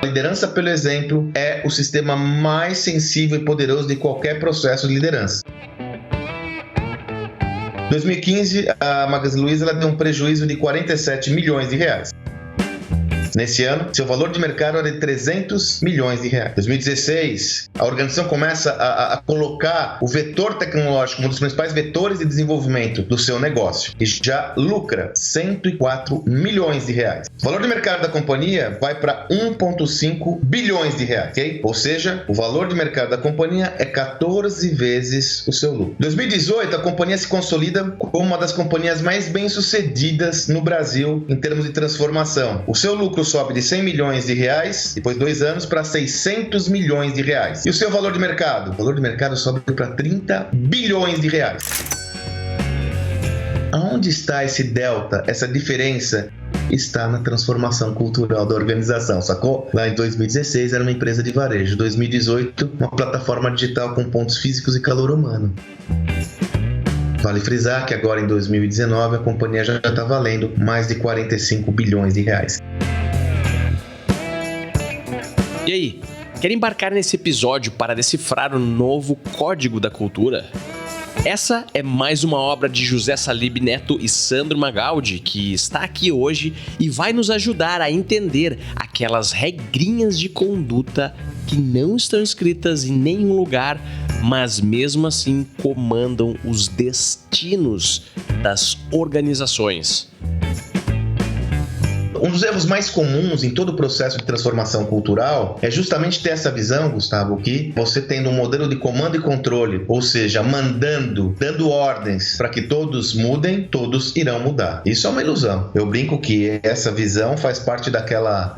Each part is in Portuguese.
liderança pelo exemplo é o sistema mais sensível e poderoso de qualquer processo de liderança. Em 2015, a Magazine Luiza ela deu um prejuízo de 47 milhões de reais. Nesse ano, seu valor de mercado era de 300 milhões de reais. Em 2016, a organização começa a colocar o vetor tecnológico como um dos principais vetores de desenvolvimento do seu negócio e já lucra 104 milhões de reais. O valor de mercado da companhia vai para 1,5 bilhões de reais, ok? Ou seja, o valor de mercado da companhia é 14 vezes o seu lucro. Em 2018, a companhia se consolida como uma das companhias mais bem-sucedidas no Brasil em termos de transformação. O seu lucro sobe de 100 milhões de reais, depois de 2 anos, para 600 milhões de reais. E o seu valor de mercado? O valor de mercado sobe para 30 bilhões de reais. Aonde está esse delta, essa diferença? Está na transformação cultural da organização, sacou? Lá em 2016 era uma empresa de varejo, 2018 uma plataforma digital com pontos físicos e calor humano. Vale frisar que agora em 2019 a companhia já está valendo mais de 45 bilhões de reais. E aí, quer embarcar nesse episódio para decifrar o novo código da cultura? Essa é mais uma obra de José Salib Neto e Sandro Magaldi, que está aqui hoje e vai nos ajudar a entender aquelas regrinhas de conduta que não estão escritas em nenhum lugar, mas mesmo assim comandam os destinos das organizações. Um dos erros mais comuns em todo o processo de transformação cultural é justamente ter essa visão, Gustavo, que você tendo um modelo de comando e controle, ou seja, mandando, dando ordens para que todos mudem, todos irão mudar. Isso é uma ilusão. Eu brinco que essa visão faz parte daquela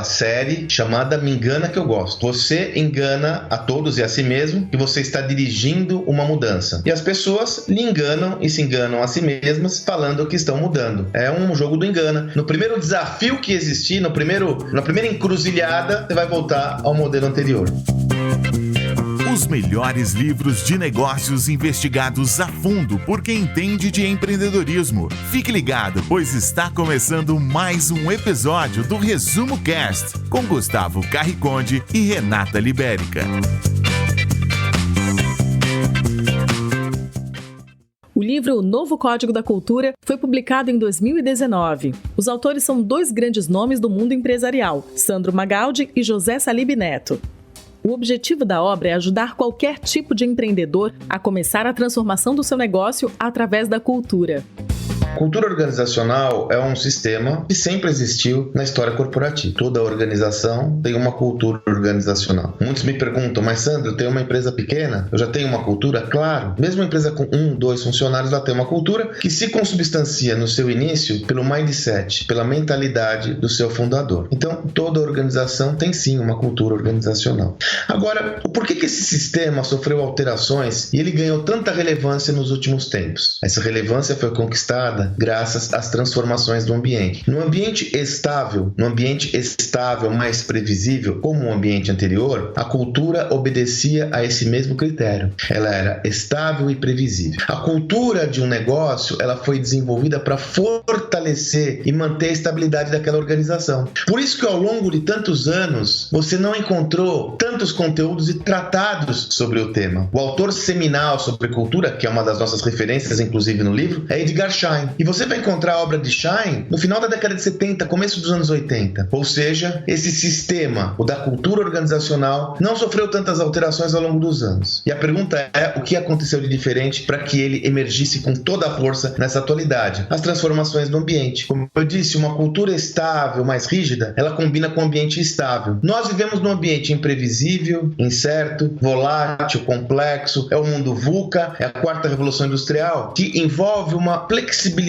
série chamada Me Engana Que Eu Gosto. Você engana a todos e a si mesmo que você está dirigindo uma mudança. E as pessoas lhe enganam e se enganam a si mesmas falando que estão mudando. É um jogo do engana. No primeiro desafio que existir, na primeira encruzilhada, você vai voltar ao modelo anterior. Os melhores livros de negócios investigados a fundo por quem entende de empreendedorismo. Fique ligado, pois está começando mais um episódio do Resumo Cast com Gustavo Carriconde e Renata Libérica. O livro O Novo Código da Cultura foi publicado em 2019. Os autores são 2 grandes nomes do mundo empresarial, Sandro Magaldi e José Salib Neto. O objetivo da obra é ajudar qualquer tipo de empreendedor a começar a transformação do seu negócio através da cultura. Cultura organizacional é um sistema que sempre existiu na história corporativa. Toda organização tem uma cultura organizacional. Muitos me perguntam, mas Sandro, eu tenho uma empresa pequena, eu já tenho uma cultura? Claro, mesmo uma empresa com 1, 2 funcionários, ela tem uma cultura que se consubstancia no seu início pelo mindset, pela mentalidade do seu fundador. Então, toda organização tem sim uma cultura organizacional. Agora, por que esse sistema sofreu alterações e ele ganhou tanta relevância nos últimos tempos? Essa relevância foi conquistada graças às transformações do ambiente. No ambiente estável, mais previsível, como o ambiente anterior, a cultura obedecia a esse mesmo critério. Ela era estável e previsível. A cultura de um negócio, ela foi desenvolvida para fortalecer e manter a estabilidade daquela organização. Por isso que ao longo de tantos anos, você não encontrou tantos conteúdos e tratados sobre o tema. O autor seminal sobre cultura, que é uma das nossas referências, inclusive no livro, é Edgar Schein. E você vai encontrar a obra de Schein no final da década de 70, começo dos anos 80. Ou seja, esse sistema, o da cultura organizacional, não sofreu tantas alterações ao longo dos anos. E a pergunta é, o que aconteceu de diferente para que ele emergisse com toda a força nessa atualidade? As transformações do ambiente. Como eu disse, uma cultura estável, mais rígida, ela combina com o ambiente estável. Nós vivemos num ambiente imprevisível, incerto, volátil, complexo. É o mundo VUCA, é a 4ª Revolução Industrial, que envolve uma flexibilidade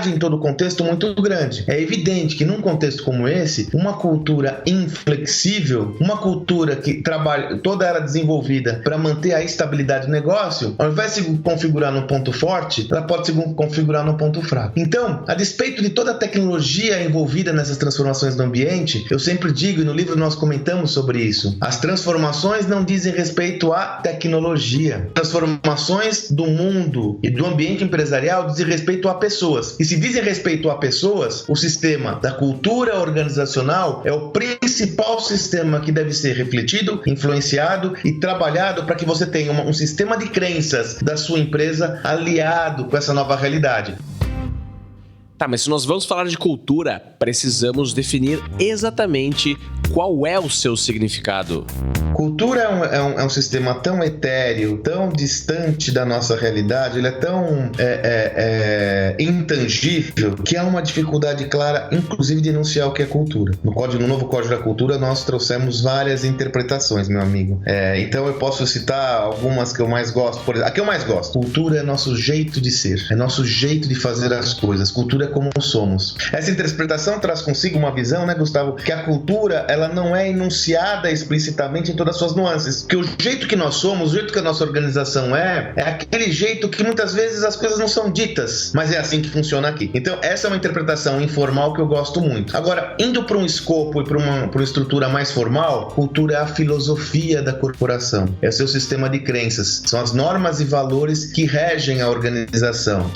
em todo o contexto muito grande. É evidente que num contexto como esse, uma cultura inflexível, uma cultura que trabalha toda ela desenvolvida para manter a estabilidade do negócio, ao invés de se configurar num ponto forte, ela pode se configurar num ponto fraco. Então, a despeito de toda a tecnologia envolvida nessas transformações do ambiente, eu sempre digo, e no livro nós comentamos sobre isso, as transformações não dizem respeito à tecnologia. Transformações do mundo e do ambiente ambiente empresarial dizem respeito a pessoas. E se dizem respeito a pessoas, o sistema da cultura organizacional é o principal sistema que deve ser refletido, influenciado e trabalhado para que você tenha um sistema de crenças da sua empresa aliado com essa nova realidade. Tá, mas se nós vamos falar de cultura, precisamos definir exatamente qual é o seu significado. Cultura é um sistema tão etéreo, tão distante da nossa realidade, ele é tão intangível, que há uma dificuldade clara, inclusive, de enunciar o que é cultura. No novo Código da Cultura, nós trouxemos várias interpretações, meu amigo. Então eu posso citar algumas que eu mais gosto. Por exemplo, a que eu mais gosto. Cultura é nosso jeito de ser, é nosso jeito de fazer as coisas. Cultura é como somos. Essa interpretação traz consigo uma visão, né, Gustavo, que a cultura, ela não é enunciada explicitamente em todas as suas nuances. Que o jeito que nós somos, o jeito que a nossa organização é aquele jeito que muitas vezes as coisas não são ditas, mas é assim que funciona aqui. Então, essa é uma interpretação informal que eu gosto muito. Agora, indo para um escopo e para uma estrutura mais formal, cultura é a filosofia da corporação, é o seu sistema de crenças, são as normas e valores que regem a organização.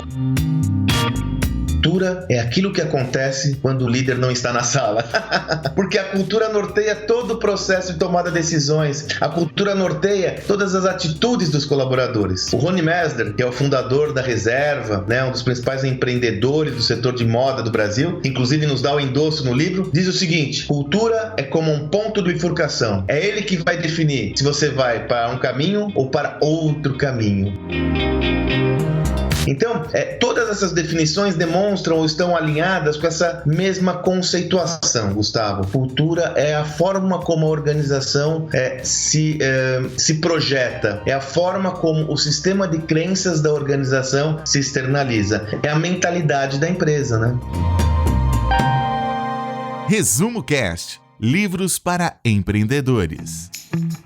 Cultura é aquilo que acontece quando o líder não está na sala. Porque a cultura norteia todo o processo de tomada de decisões. A cultura norteia todas as atitudes dos colaboradores. O Rony Mesler, que é o fundador da Reserva, né, um dos principais empreendedores do setor de moda do Brasil, inclusive nos dá o endosso no livro, diz o seguinte: cultura é como um ponto de bifurcação. É ele que vai definir se você vai para um caminho ou para outro caminho. Então, todas essas definições demonstram ou estão alinhadas com essa mesma conceituação, Gustavo. Cultura é a forma como a organização se projeta, é a forma como o sistema de crenças da organização se externaliza, é a mentalidade da empresa, né? Resumo Cast: livros para empreendedores.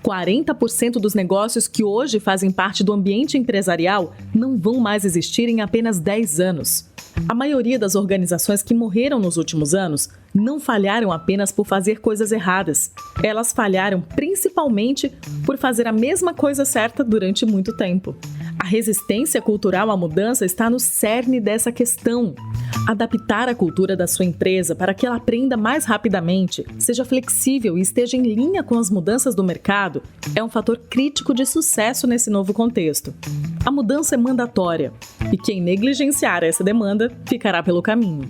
40% dos negócios que hoje fazem parte do ambiente empresarial não vão mais existir em apenas 10 anos. A maioria das organizações que morreram nos últimos anos não falharam apenas por fazer coisas erradas. Elas falharam principalmente por fazer a mesma coisa certa durante muito tempo. A resistência cultural à mudança está no cerne dessa questão. Adaptar a cultura da sua empresa para que ela aprenda mais rapidamente, seja flexível e esteja em linha com as mudanças do mercado é um fator crítico de sucesso nesse novo contexto. A mudança é mandatória e quem negligenciar essa demanda ficará pelo caminho.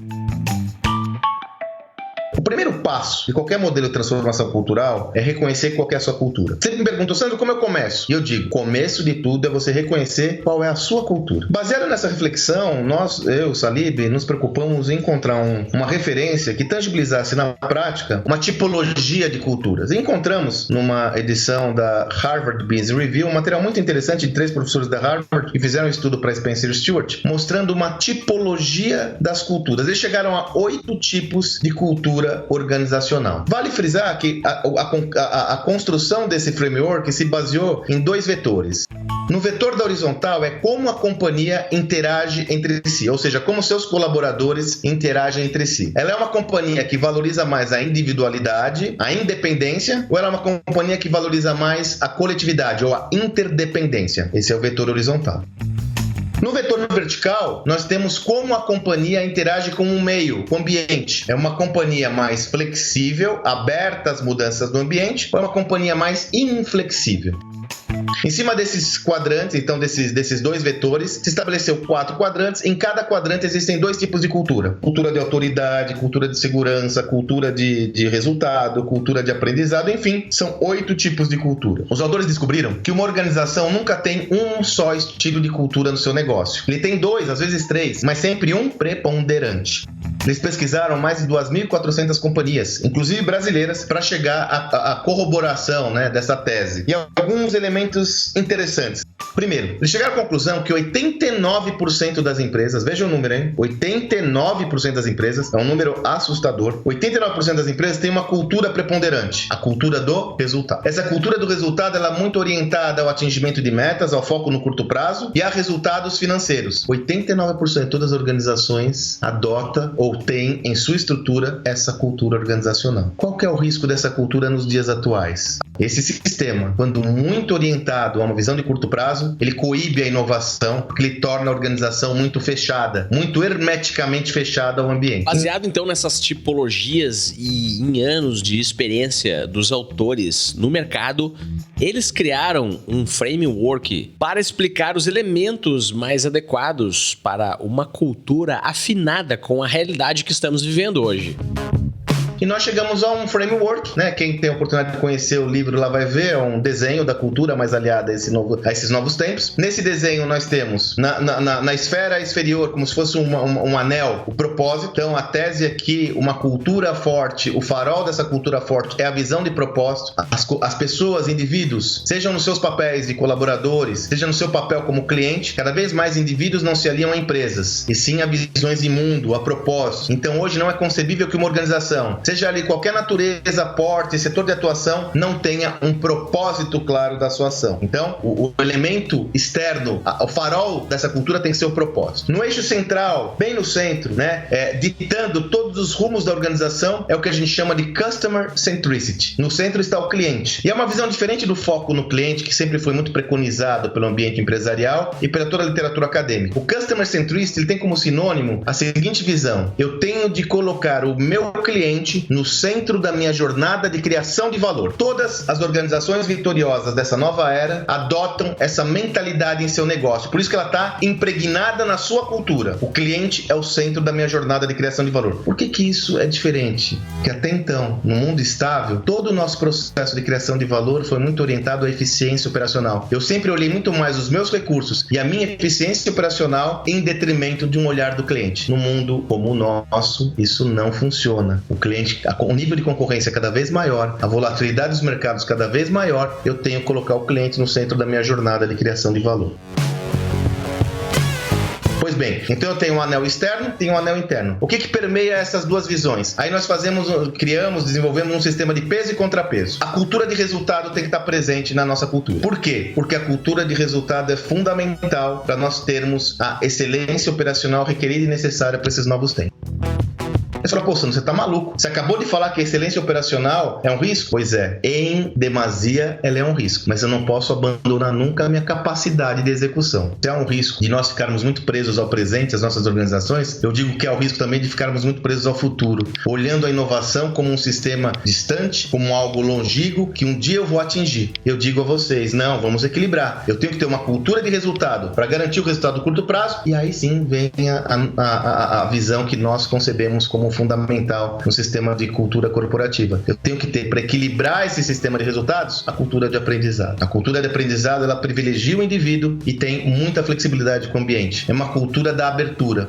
O primeiro passo de qualquer modelo de transformação cultural é reconhecer qual que é a sua cultura. Sempre me perguntam, Sandro, como eu começo? E eu digo, começo de tudo é você reconhecer qual é a sua cultura. Baseado nessa reflexão, eu, Salib, nos preocupamos em encontrar uma referência que tangibilizasse na prática uma tipologia de culturas. E encontramos numa edição da Harvard Business Review um material muito interessante de 3 professores da Harvard que fizeram um estudo para Spencer Stuart, mostrando uma tipologia das culturas. Eles chegaram a 8 tipos de cultura organizacional. Vale frisar que a construção desse framework se baseou em 2 vetores. No vetor da horizontal é como a companhia interage entre si, ou seja, como seus colaboradores interagem entre si. Ela é uma companhia que valoriza mais a individualidade, a independência, ou ela é uma companhia que valoriza mais a coletividade ou a interdependência? Esse é o vetor horizontal. No vetor vertical, nós temos como a companhia interage com o meio, com o ambiente. É uma companhia mais flexível, aberta às mudanças do ambiente, ou é uma companhia mais inflexível? Em cima desses quadrantes, então desses 2 vetores, se estabeleceu 4 quadrantes. Em cada quadrante existem 2 tipos de cultura. Cultura de autoridade, cultura de segurança, cultura de resultado, cultura de aprendizado, enfim, são 8 tipos de cultura. Os autores descobriram que uma organização nunca tem um só estilo de cultura no seu negócio. Ele tem 2, às vezes 3, mas sempre um preponderante. Eles pesquisaram mais de 2.400 companhias, inclusive brasileiras, para chegar à corroboração, né, dessa tese. E alguns elementos interessantes. Primeiro, eles chegaram à conclusão que 89% das empresas, veja o número, hein? 89% das empresas, é um número assustador, 89% das empresas têm uma cultura preponderante, a cultura do resultado. Essa cultura do resultado ela é muito orientada ao atingimento de metas, ao foco no curto prazo e a resultados financeiros. 89% das organizações adota ou ou tem em sua estrutura essa cultura organizacional. Qual que é o risco dessa cultura nos dias atuais? Esse sistema, quando muito orientado a uma visão de curto prazo, ele coíbe a inovação, porque ele torna a organização muito fechada, muito hermeticamente fechada ao ambiente. Baseado então nessas tipologias e em anos de experiência dos autores no mercado, eles criaram um framework para explicar os elementos mais adequados para uma cultura afinada com a realidade que estamos vivendo hoje. E nós chegamos a um framework, né? Quem tem a oportunidade de conhecer o livro lá vai ver, é um desenho da cultura mais aliada a esses novos tempos. Nesse desenho nós temos na esfera exterior, como se fosse um anel, o propósito. Então a tese é que uma cultura forte, o farol dessa cultura forte é a visão de propósito. As pessoas, indivíduos, sejam nos seus papéis de colaboradores, seja no seu papel como cliente, cada vez mais indivíduos não se aliam a empresas, e sim a visões de mundo, a propósito. Então hoje não é concebível que uma organização, seja ali qualquer natureza, porte, setor de atuação, não tenha um propósito claro da sua ação. Então, o elemento externo, o farol dessa cultura tem que ser o propósito. No eixo central, bem no centro, né, ditando todos os rumos da organização, é o que a gente chama de Customer Centricity. No centro está o cliente. E é uma visão diferente do foco no cliente, que sempre foi muito preconizado pelo ambiente empresarial e pela toda a literatura acadêmica. O Customer Centricity ele tem como sinônimo a seguinte visão: eu tenho de colocar o meu cliente no centro da minha jornada de criação de valor. Todas as organizações vitoriosas dessa nova era adotam essa mentalidade em seu negócio. Por isso que ela está impregnada na sua cultura. O cliente é o centro da minha jornada de criação de valor. Por que isso é diferente? Porque até então, no mundo estável, todo o nosso processo de criação de valor foi muito orientado à eficiência operacional. Eu sempre olhei muito mais os meus recursos e a minha eficiência operacional em detrimento de um olhar do cliente. No mundo como o nosso, isso não funciona. O cliente, o nível de concorrência é cada vez maior, a volatilidade dos mercados cada vez maior, eu tenho que colocar o cliente no centro da minha jornada de criação de valor. Pois bem, então eu tenho um anel externo, tenho um anel interno. O que permeia essas duas visões? Aí nós desenvolvemos um sistema de peso e contrapeso. A cultura de resultado tem que estar presente na nossa cultura. Por quê? Porque a cultura de resultado é fundamental para nós termos a excelência operacional requerida e necessária para esses novos tempos. Você fala, pô, Sandro, você tá maluco. Você acabou de falar que a excelência operacional é um risco? Pois é, em demasia ela é um risco, mas eu não posso abandonar nunca a minha capacidade de execução. Se há um risco de nós ficarmos muito presos ao presente, as nossas organizações, eu digo que há o risco também de ficarmos muito presos ao futuro, olhando a inovação como um sistema distante, como algo longínquo que um dia eu vou atingir. Eu digo a vocês, não, vamos equilibrar. Eu tenho que ter uma cultura de resultado para garantir o resultado do curto prazo, e aí sim vem a visão que nós concebemos como fundamental no sistema de cultura corporativa. Eu tenho que ter, para equilibrar esse sistema de resultados, a cultura de aprendizado. A cultura de aprendizado, ela privilegia o indivíduo e tem muita flexibilidade com o ambiente. É uma cultura da abertura.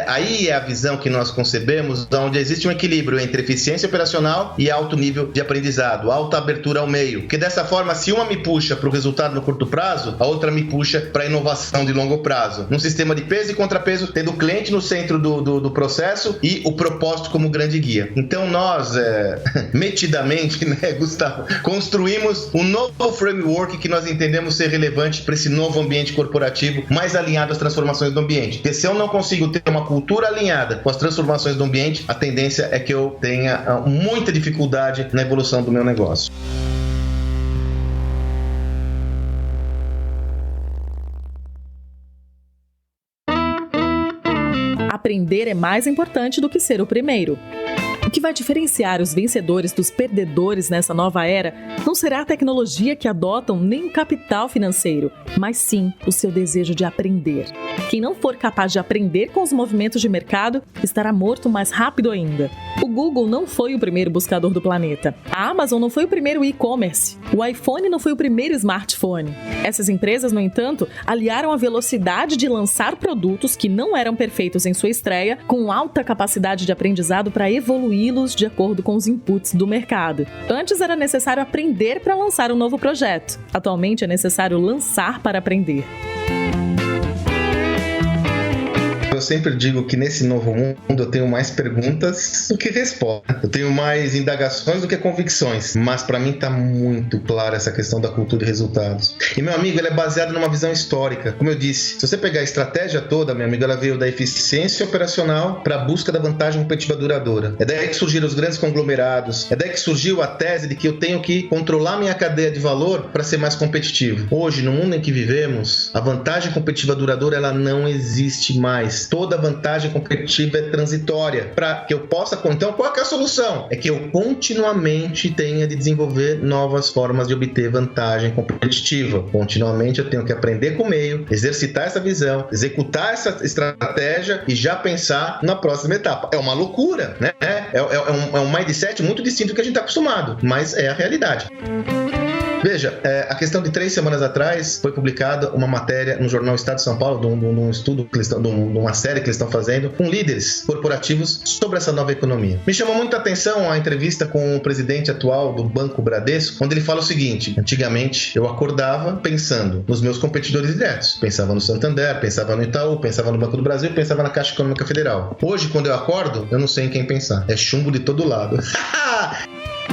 Aí é a visão que nós concebemos, onde existe um equilíbrio entre eficiência operacional e alto nível de aprendizado, alta abertura ao meio. Porque dessa forma, se uma me puxa para o resultado no curto prazo, a outra me puxa para a inovação de longo prazo. Num sistema de peso e contrapeso, tendo o cliente no centro do processo e o propósito como grande guia. Então nós, metidamente, né, Gustavo, construímos um novo framework que nós entendemos ser relevante para esse novo ambiente corporativo, mais alinhado às transformações do ambiente. Porque se eu não consigo ter uma cultura alinhada com as transformações do ambiente, a tendência é que eu tenha muita dificuldade na evolução do meu negócio. Aprender é mais importante do que ser o primeiro. O que vai diferenciar os vencedores dos perdedores nessa nova era não será a tecnologia que adotam nem o capital financeiro, mas sim o seu desejo de aprender. Quem não for capaz de aprender com os movimentos de mercado estará morto mais rápido ainda. O Google não foi o primeiro buscador do planeta. A Amazon não foi o primeiro e-commerce. O iPhone não foi o primeiro smartphone. Essas empresas, no entanto, aliaram a velocidade de lançar produtos que não eram perfeitos em sua estreia com alta capacidade de aprendizado para evoluí-los de acordo com os inputs do mercado. Antes era necessário aprender para lançar um novo projeto. Atualmente é necessário lançar para aprender. eu sempre digo que nesse novo mundo eu tenho mais perguntas do que respostas. Eu tenho mais indagações do que convicções. Mas para mim tá muito clara essa questão da cultura e resultados. E, meu amigo, ela é baseada numa visão histórica. Como eu disse, se você pegar a estratégia toda, meu amigo, ela veio da eficiência operacional para a busca da vantagem competitiva duradoura. É daí que surgiram os grandes conglomerados. É daí que surgiu a tese de que eu tenho que controlar minha cadeia de valor para ser mais competitivo. Hoje, no mundo em que vivemos, a vantagem competitiva duradoura ela não existe mais. Toda vantagem competitiva é transitória. Para que eu possa... Então, qual é a solução? É que eu continuamente tenha de desenvolver novas formas de obter vantagem competitiva. Continuamente eu tenho que aprender com o meio, exercitar essa visão, executar essa estratégia e já pensar na próxima etapa. É uma loucura, né? É um mindset muito distinto do que a gente está acostumado, mas é a realidade. Veja, a questão de 3 semanas atrás foi publicada uma matéria no jornal Estado de São Paulo, de um estudo, de uma série que eles estão fazendo com líderes corporativos sobre essa nova economia. Me chamou muita atenção a entrevista com o presidente atual do Banco Bradesco, onde ele fala o seguinte: antigamente eu acordava pensando nos meus competidores diretos. Pensava no Santander, pensava no Itaú, pensava no Banco do Brasil, pensava na Caixa Econômica Federal. Hoje, quando eu acordo, eu não sei em quem pensar. É chumbo de todo lado.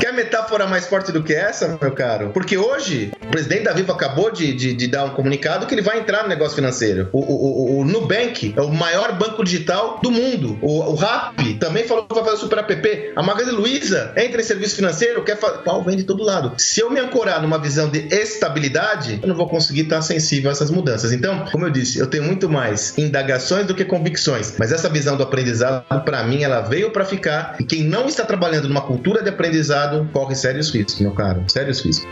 Quer metáfora mais forte do que essa, meu caro? Porque hoje, o presidente da Vivo acabou de dar um comunicado que ele vai entrar no negócio financeiro. O Nubank é o maior banco digital do mundo. O Rappi também falou que vai fazer o Super App. A Magazine Luiza entra em serviço financeiro, pau vem de todo lado. Se eu me ancorar numa visão de estabilidade, eu não vou conseguir estar sensível a essas mudanças. Então, como eu disse, eu tenho muito mais indagações do que convicções. Mas essa visão do aprendizado, para mim, ela veio para ficar. E quem não está trabalhando numa cultura de aprendizado corre sérios riscos, meu caro. Sérios riscos.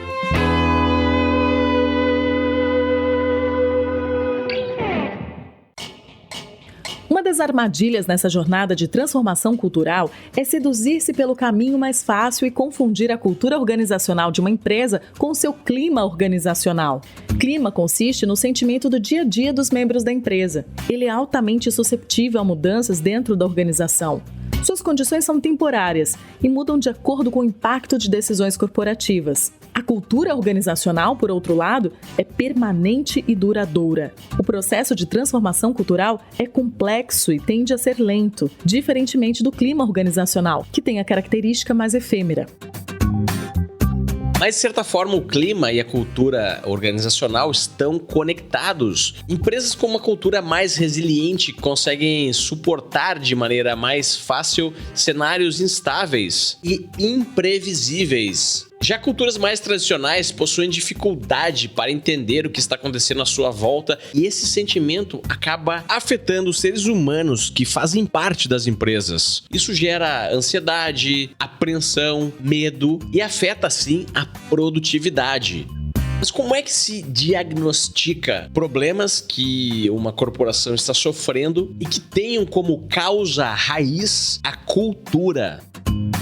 Uma das armadilhas nessa jornada de transformação cultural é seduzir-se pelo caminho mais fácil e confundir a cultura organizacional de uma empresa com o seu clima organizacional. Clima consiste no sentimento do dia a dia dos membros da empresa. Ele é altamente susceptível a mudanças dentro da organização. Suas condições são temporárias e mudam de acordo com o impacto de decisões corporativas. A cultura organizacional, por outro lado, é permanente e duradoura. O processo de transformação cultural é complexo e tende a ser lento, diferentemente do clima organizacional, que tem a característica mais efêmera. Mas, de certa forma, o clima e a cultura organizacional estão conectados. Empresas com uma cultura mais resiliente conseguem suportar de maneira mais fácil cenários instáveis e imprevisíveis. Já culturas mais tradicionais possuem dificuldade para entender o que está acontecendo à sua volta e esse sentimento acaba afetando os seres humanos que fazem parte das empresas. Isso gera ansiedade, apreensão, medo e afeta, assim, a produtividade. Mas como é que se diagnostica problemas que uma corporação está sofrendo e que tenham como causa raiz a cultura?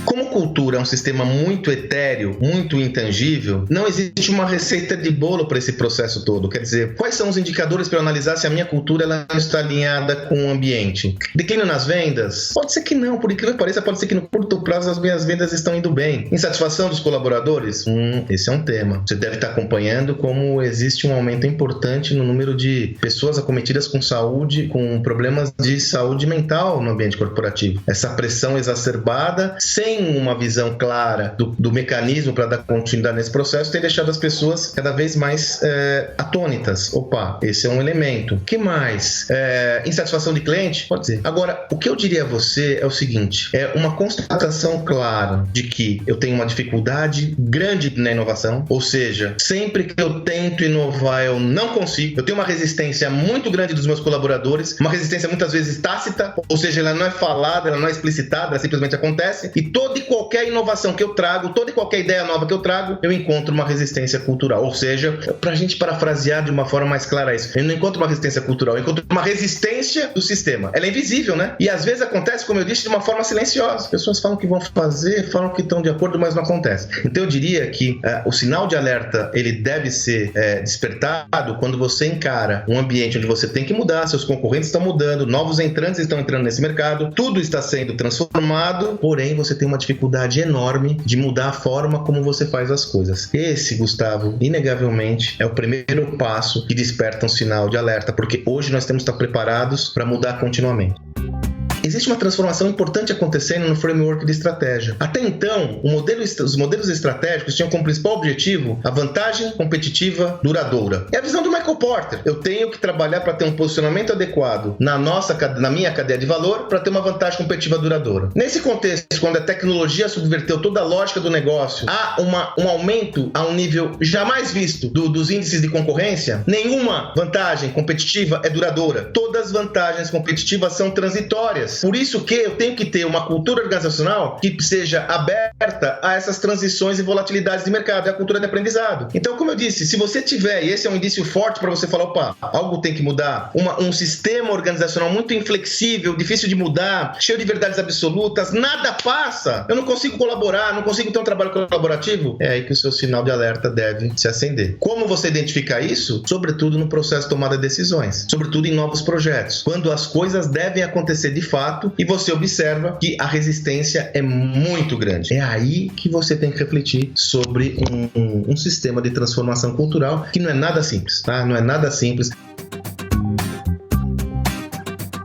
Como cultura é um sistema muito etéreo, muito intangível, não existe uma receita de bolo para esse processo todo. Quer dizer, quais são os indicadores para eu analisar se a minha cultura ela está alinhada com o ambiente? Declínio nas vendas? Pode ser que não, por incrível que pareça, pode ser que no curto prazo as minhas vendas estão indo bem. Insatisfação dos colaboradores? Esse é um tema. Você deve estar acompanhando como existe um aumento importante no número de pessoas acometidas com saúde, com problemas de saúde mental no ambiente corporativo. Essa pressão exacerbada, sem uma visão clara do mecanismo para dar continuidade nesse processo, tem deixado as pessoas cada vez mais atônitas. Opa, esse é um elemento. O que mais? Insatisfação de cliente? Pode ser. Agora, o que eu diria a você é o seguinte, é uma constatação clara de que eu tenho uma dificuldade grande na inovação, ou seja, sempre que eu tento inovar eu não consigo, eu tenho uma resistência muito grande dos meus colaboradores, uma resistência muitas vezes tácita, ou seja, ela não é falada, ela não é explicitada, ela simplesmente acontece, e toda e qualquer inovação que eu trago, toda e qualquer ideia nova que eu trago, eu encontro uma resistência cultural. Ou seja, pra gente parafrasear de uma forma mais clara isso, eu não encontro uma resistência cultural, eu encontro uma resistência do sistema. Ela é invisível, né? E às vezes acontece, como eu disse, de uma forma silenciosa. As pessoas falam que vão fazer, falam que estão de acordo, mas não acontece. Então eu diria que o sinal de alerta, ele deve ser despertado quando você encara um ambiente onde você tem que mudar, seus concorrentes estão mudando, novos entrantes estão entrando nesse mercado, tudo está sendo transformado, porém você tem uma uma dificuldade enorme de mudar a forma como você faz as coisas. Esse, Gustavo, inegavelmente, é o primeiro passo que desperta um sinal de alerta, porque hoje nós temos que estar preparados para mudar continuamente. Existe uma transformação importante acontecendo no framework de estratégia. Até então, os modelos estratégicos tinham como principal objetivo a vantagem competitiva duradoura. É a visão do Michael Porter. Eu tenho que trabalhar para ter um posicionamento adequado na minha cadeia de valor para ter uma vantagem competitiva duradoura. Nesse contexto, quando a tecnologia subverteu toda a lógica do negócio, há um aumento a um nível jamais visto dos índices de concorrência. Nenhuma vantagem competitiva é duradoura. Todas as vantagens competitivas são transitórias. Por isso que eu tenho que ter uma cultura organizacional que seja aberta a essas transições e volatilidades de mercado, é a cultura de aprendizado. Então, como eu disse, se você tiver, e esse é um indício forte para você falar, opa, algo tem que mudar, um sistema organizacional muito inflexível, difícil de mudar, cheio de verdades absolutas, nada passa, eu não consigo colaborar, não consigo ter um trabalho colaborativo, é aí que o seu sinal de alerta deve se acender. Como você identifica isso? Sobretudo no processo de tomada de decisões, sobretudo em novos projetos, quando as coisas devem acontecer de fato e você observa que a resistência é muito grande. É aí que você tem que refletir sobre um sistema de transformação cultural que não é nada simples, tá? Não é nada simples.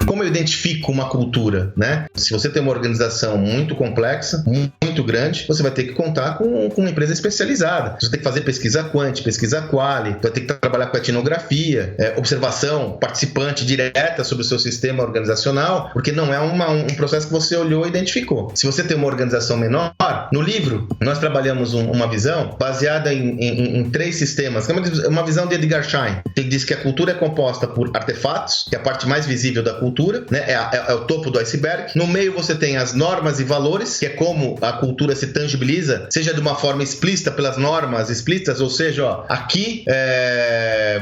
Como eu identifico uma cultura, né? Se você tem uma organização muito complexa, muito grande, você vai ter que contar com uma empresa especializada. Você tem que fazer pesquisa quant, pesquisa quali, vai ter que trabalhar com etnografia, observação participante direta sobre o seu sistema organizacional, porque não é um processo que você olhou e identificou. Se você tem uma organização menor, no livro nós trabalhamos uma visão baseada em 3 sistemas, uma visão de Edgar Schein. Ele diz que a cultura é composta por artefatos, que é a parte mais visível da cultura, né? É o topo do iceberg. No meio você tem as normas e valores, que é como a cultura se tangibiliza, seja de uma forma explícita pelas normas explícitas, ou seja, aqui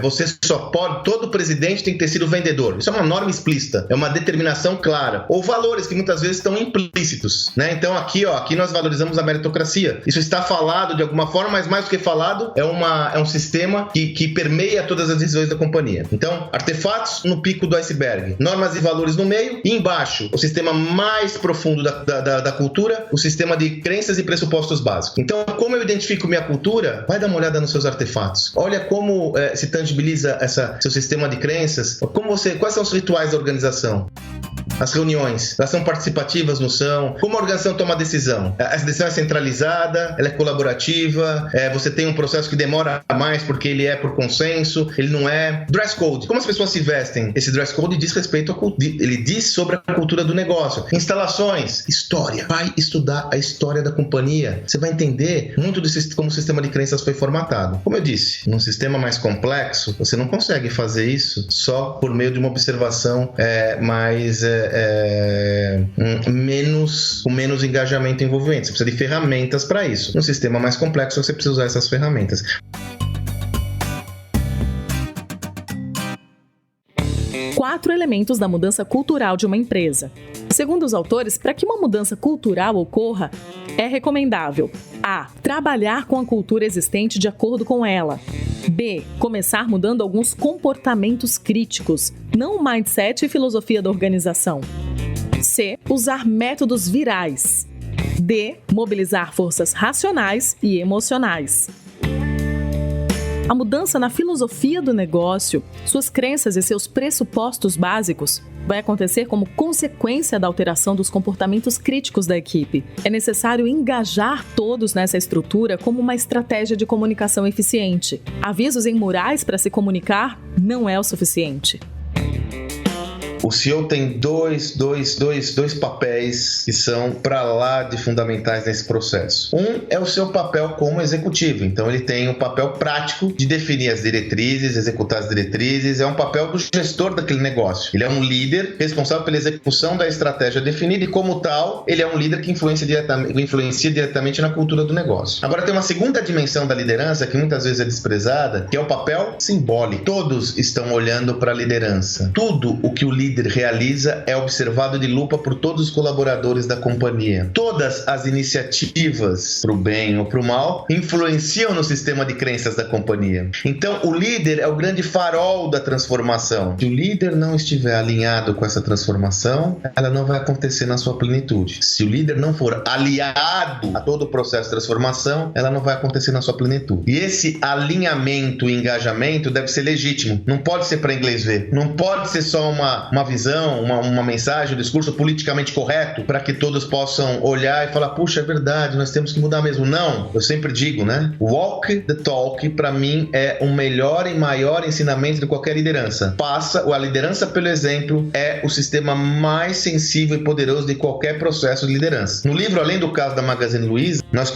você só pode, todo presidente tem que ter sido vendedor. Isso é uma norma explícita, é uma determinação clara. Ou valores que muitas vezes estão implícitos, né? Então aqui nós valorizamos a meritocracia. Isso está falado de alguma forma, mas mais do que falado, é um sistema que permeia todas as decisões da companhia. Então, artefatos no pico do iceberg, normas e valores no meio, e embaixo, o sistema mais profundo da cultura, o sistema de crenças e pressupostos básicos. Então, como eu identifico minha cultura? Vai dar uma olhada nos seus artefatos. Olha como se tangibiliza seu sistema de crenças. Quais são os rituais da organização? As reuniões, elas são participativas, não são? Como a organização toma decisão? A decisão é centralizada, ela é colaborativa, você tem um processo que demora mais porque ele é por consenso, ele não é. Dress code, como as pessoas se vestem? Esse dress code diz respeito ele diz sobre a cultura do negócio. Instalações, história. Vai estudar a história da companhia. Você vai entender muito como o sistema de crenças foi formatado. Como eu disse, num sistema mais complexo, você não consegue fazer isso só por meio de uma observação com menos engajamento envolvente. Você precisa de ferramentas para isso. Num sistema mais complexo, você precisa usar essas ferramentas. Quatro elementos da mudança cultural de uma empresa. Segundo os autores, para que uma mudança cultural ocorra, é recomendável: A. Trabalhar com a cultura existente de acordo com ela. B. Começar mudando alguns comportamentos críticos, não o mindset e filosofia da organização. C. Usar métodos virais. D. Mobilizar forças racionais e emocionais. A mudança na filosofia do negócio, suas crenças e seus pressupostos básicos vai acontecer como consequência da alteração dos comportamentos críticos da equipe. É necessário engajar todos nessa estrutura como uma estratégia de comunicação eficiente. Avisos em murais para se comunicar não é o suficiente. O CEO tem dois papéis que são para lá de fundamentais nesse processo. Um é o seu papel como executivo. Então ele tem um papel prático de definir as diretrizes, executar as diretrizes. É um papel do gestor daquele negócio. Ele é um líder responsável pela execução da estratégia definida e, como tal, ele é um líder que influencia diretamente na cultura do negócio. Agora tem uma segunda dimensão da liderança que muitas vezes é desprezada, que é o papel simbólico. Todos estão olhando para a liderança. Tudo o que o líder líder realiza é observado de lupa por todos os colaboradores da companhia. Todas as iniciativas, para o bem ou para o mal, influenciam no sistema de crenças da companhia. Então, o líder é o grande farol da transformação. Se o líder não estiver alinhado com essa transformação, ela não vai acontecer na sua plenitude. Se o líder não for aliado a todo o processo de transformação, ela não vai acontecer na sua plenitude. E esse alinhamento e engajamento deve ser legítimo. Não pode ser para inglês ver. Não pode ser só uma visão, uma mensagem, um discurso politicamente correto para que todos possam olhar e falar, puxa, é verdade, nós temos que mudar mesmo. Não, eu sempre digo, né? Walk the talk, para mim, é o melhor e maior ensinamento de qualquer liderança. A liderança pelo exemplo é o sistema mais sensível e poderoso de qualquer processo de liderança. No livro, além do caso da Magazine Luiza, nós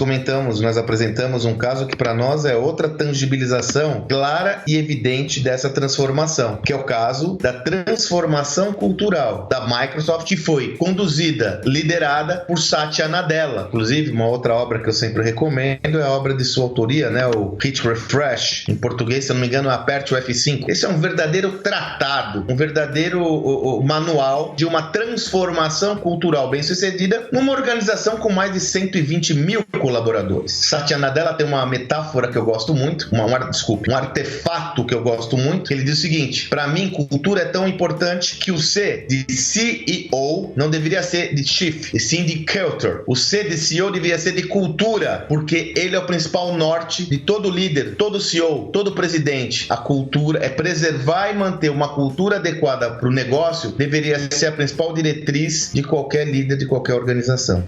apresentamos um caso que para nós é outra tangibilização clara e evidente dessa transformação, que é o caso da transformação cultural da Microsoft, que foi conduzida, liderada por Satya Nadella. Inclusive, uma outra obra que eu sempre recomendo é a obra de sua autoria, né, o Hit Refresh, em português, se eu não me engano, Aperte o F5. Esse é um verdadeiro tratado, um verdadeiro manual de uma transformação cultural bem-sucedida numa organização com mais de 120 mil colaboradores. Satya Nadella tem uma metáfora que eu gosto muito, um artefato que eu gosto muito, que ele diz o seguinte: para mim, cultura é tão importante que o C de CEO não deveria ser de Chief, e sim de Culture. O C de CEO deveria ser de cultura, porque ele é o principal norte de todo líder, todo CEO, todo presidente. A cultura é preservar e manter uma cultura adequada para o negócio, deveria ser a principal diretriz de qualquer líder, de qualquer organização.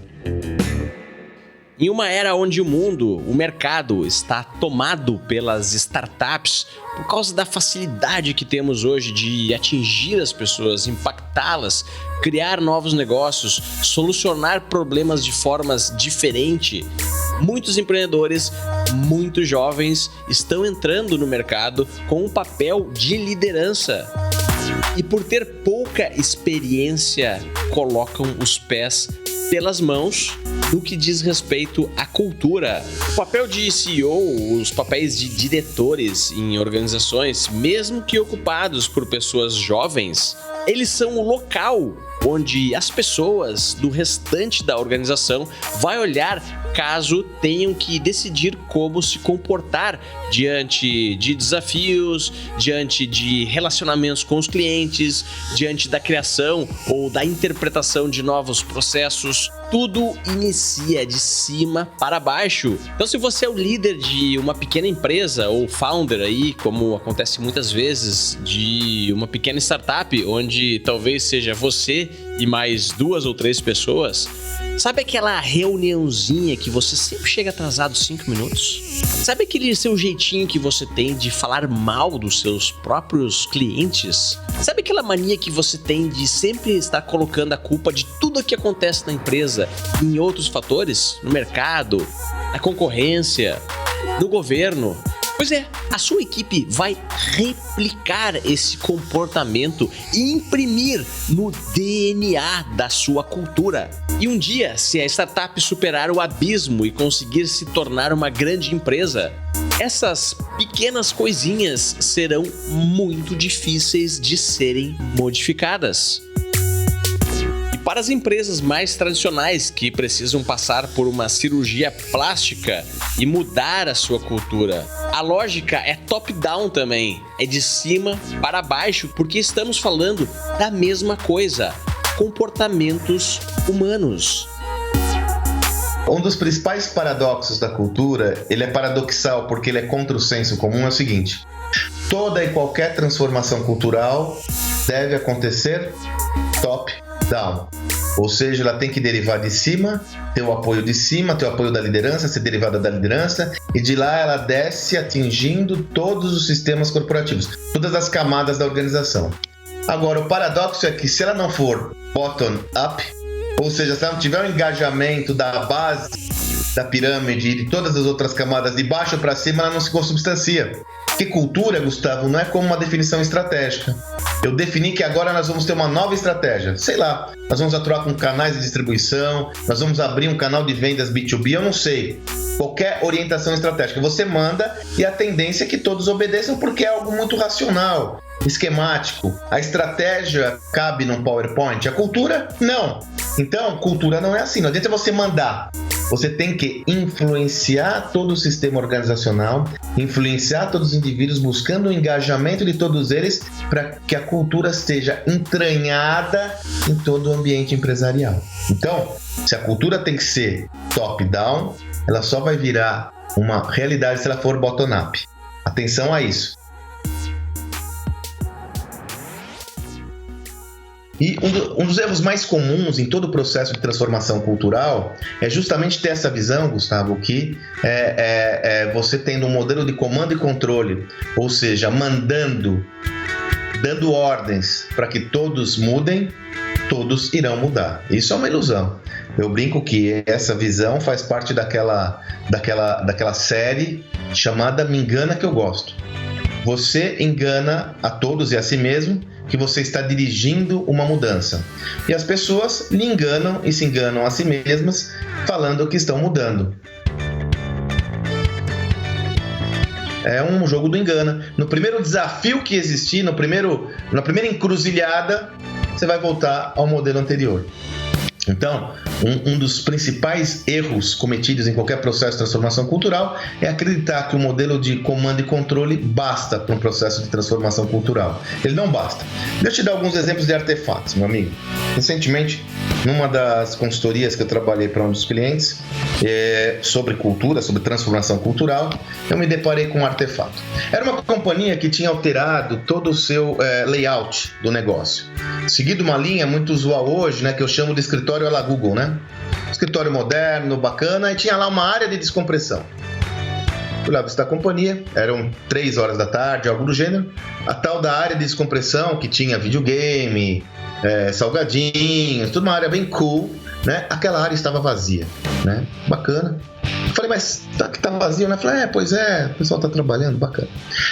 Em uma era onde o mercado está tomado pelas startups, por causa da facilidade que temos hoje de atingir as pessoas, impactá-las, criar novos negócios, solucionar problemas de formas diferentes, muitos empreendedores, muito jovens, estão entrando no mercado com um papel de liderança. E por ter pouca experiência, colocam os pés pelas mãos no que diz respeito à cultura. O papel de CEO, os papéis de diretores em organizações, mesmo que ocupados por pessoas jovens, eles são o local onde as pessoas do restante da organização vai olhar caso tenham que decidir como se comportar diante de desafios, diante de relacionamentos com os clientes, diante da criação ou da interpretação de novos processos. Tudo inicia de cima para baixo. Então, se você é o líder de uma pequena empresa ou founder aí, como acontece muitas vezes, de uma pequena startup, onde talvez seja você e mais 2 ou 3 pessoas, sabe aquela reuniãozinha que você sempre chega atrasado 5 minutos? Sabe aquele seu jeitinho que você tem de falar mal dos seus próprios clientes? Sabe aquela mania que você tem de sempre estar colocando a culpa de tudo o que acontece na empresa em outros fatores? No mercado, na concorrência, no governo? Pois é, a sua equipe vai replicar esse comportamento e imprimir no DNA da sua cultura. E um dia, se a startup superar o abismo e conseguir se tornar uma grande empresa, essas pequenas coisinhas serão muito difíceis de serem modificadas. Para as empresas mais tradicionais que precisam passar por uma cirurgia plástica e mudar a sua cultura, a lógica é top-down também, é de cima para baixo, porque estamos falando da mesma coisa, comportamentos humanos. Um dos principais paradoxos da cultura, ele é paradoxal porque ele é contra o senso comum, é o seguinte: toda e qualquer transformação cultural deve acontecer top-down. Ou seja, ela tem que derivar de cima, ter o apoio de cima, ter o apoio da liderança, ser derivada da liderança, e de lá ela desce atingindo todos os sistemas corporativos, todas as camadas da organização. Agora, o paradoxo é que se ela não for bottom-up, ou seja, se ela não tiver o engajamento da base da pirâmide e de todas as outras camadas de baixo para cima, ela não se consubstancia. Porque cultura, Gustavo, não é como uma definição estratégica. Eu defini que agora nós vamos ter uma nova estratégia. Sei lá, nós vamos atuar com canais de distribuição, nós vamos abrir um canal de vendas B2B, eu não sei. Qualquer orientação estratégica, você manda e a tendência é que todos obedeçam porque é algo muito racional. esquemático. A estratégia cabe num PowerPoint. A cultura, não. Então, cultura não é assim. Não adianta você mandar. Você tem que influenciar todo o sistema organizacional, influenciar todos os indivíduos, buscando o engajamento de todos eles para que a cultura esteja entranhada em todo o ambiente empresarial. Então, se a cultura tem que ser top-down, ela só vai virar uma realidade se ela for bottom-up. Atenção a isso. E um dos erros mais comuns em todo o processo de transformação cultural é justamente ter essa visão, Gustavo, que você tendo um modelo de comando e controle, ou seja, dando ordens para que todos mudem, todos irão mudar. Isso é uma ilusão. Eu brinco que essa visão faz parte daquela série chamada Me Engana Que Eu Gosto. Você engana a todos e a si mesmo que você está dirigindo uma mudança. E as pessoas lhe enganam e se enganam a si mesmas, falando que estão mudando. É um jogo do engano. No primeiro desafio que existir, na primeira encruzilhada, você vai voltar ao modelo anterior. Então, um dos principais erros cometidos em qualquer processo de transformação cultural é acreditar que o modelo de comando e controle basta para um processo de transformação cultural. Ele não basta. Deixa eu te dar alguns exemplos de artefatos, meu amigo. Recentemente, numa das consultorias que eu trabalhei para um dos clientes, sobre cultura, sobre transformação cultural, eu me deparei com um artefato. Era uma companhia que tinha alterado todo o seu layout do negócio. Seguido uma linha muito usual hoje, né, que eu chamo de escritório à la Google, né? Escritório moderno, bacana, e tinha lá uma área de descompressão. Fui lá visitar a companhia, eram 3 horas da tarde, algo do gênero. A tal da área de descompressão, que tinha videogame, salgadinhos, tudo uma área bem cool, né? Aquela área estava vazia, né? Bacana. Falei, mas tá vazio, né? Falei, pois é, o pessoal tá trabalhando, bacana.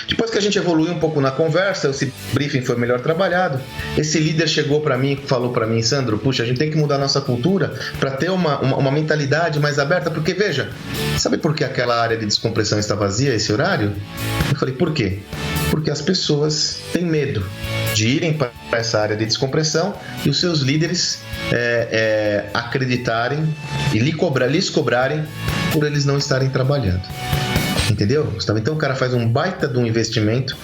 Depois que a gente evoluiu um pouco na conversa, esse briefing foi melhor trabalhado, esse líder chegou para mim e falou para mim, Sandro, puxa, a gente tem que mudar a nossa cultura para ter uma mentalidade mais aberta, porque veja, sabe por que aquela área de descompressão está vazia esse horário? Eu falei, por quê? Porque as pessoas têm medo de irem para essa área de descompressão e os seus líderes acreditarem e lhes cobrarem por eles não estarem trabalhando. Entendeu, Gustavo? Então o cara faz um baita de um investimento